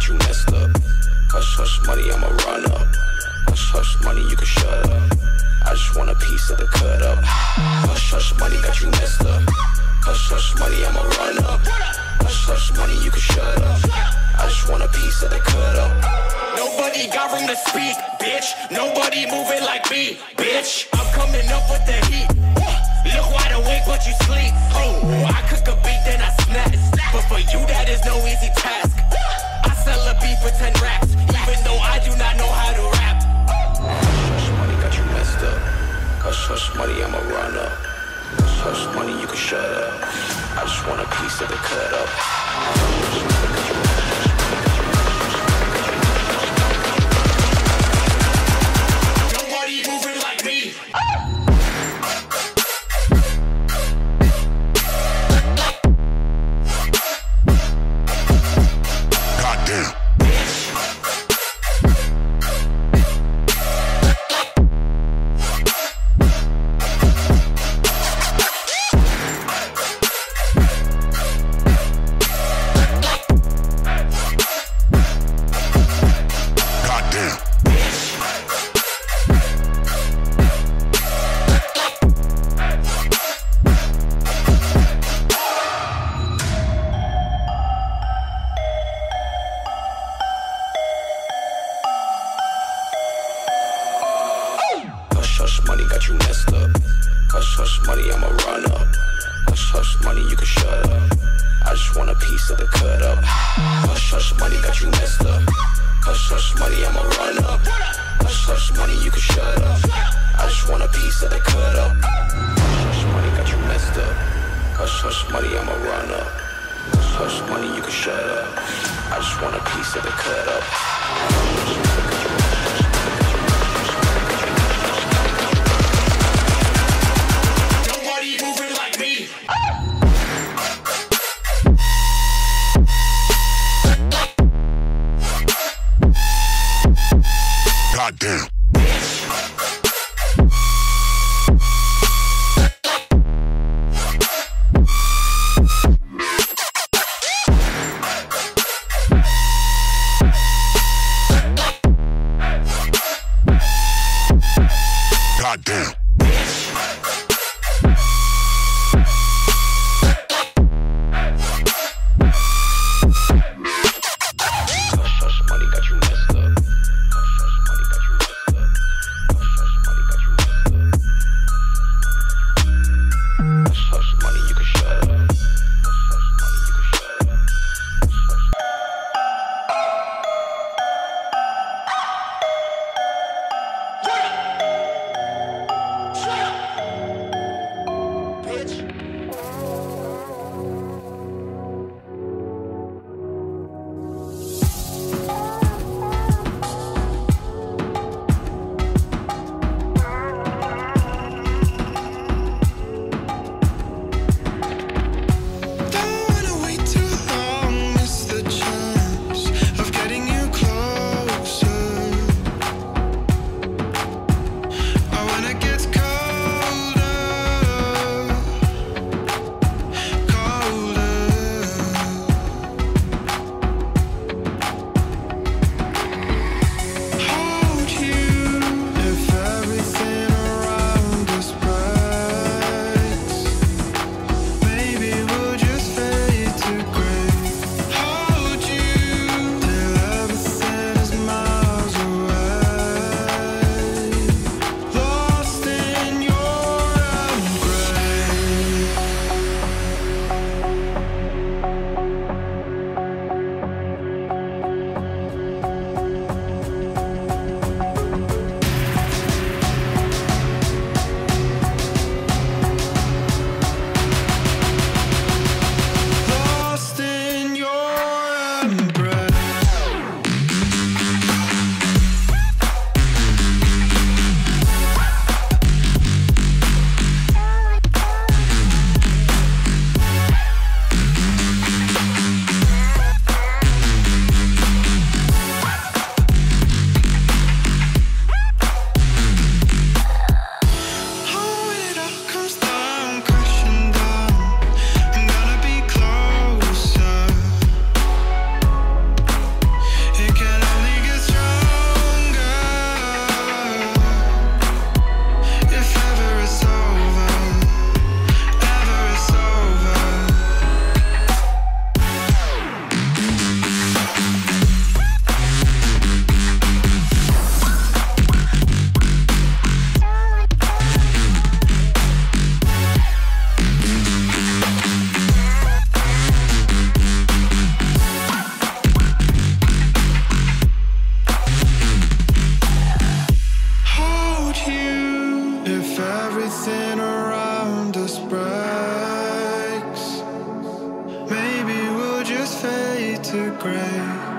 got you messed up. Hush, hush, money, I'ma run up. Hush, hush, money, you can shut up. I just want a piece of the cut up. Hush, hush, money, got you messed up. Hush, hush, money, I'ma run up. Hush, hush, money, you can shut up. I just want a piece of the cut up. Nobody got room to speak, bitch. Nobody moving like me, bitch. I'm coming up with the heat. Look wide awake, but you sleep. Oh, I cook a beat, then I snap. But for you, that is no easy task. I sell a beat for 10 racks, even though I do not know how to rap. Hush, money, got you messed up. Hush, hush, money, I'ma run up. Hush, hush, money, you can shut up. I just want a piece of the cut up. Nobody moving like me. Hush, money, got you messed up. Hush, hush, money, I'ma run up. Hush, hush, money, you can shut up. I just want a piece of the cut up. Hush, hush, money, got you messed up. Hush, hush, money, I'ma run up. Hush, hush, money, you can shut up. I just want a piece of the cut up. Hush, hush, money, got you messed up. Hush, hush, money, I'ma run up. Hush, hush, money, you can shut up. I just want a piece of the cut up. Moving like me. Goddamn. Goddamn. Hush, hush, money, got you messed up. Hush, hush, money, got you messed up. secret.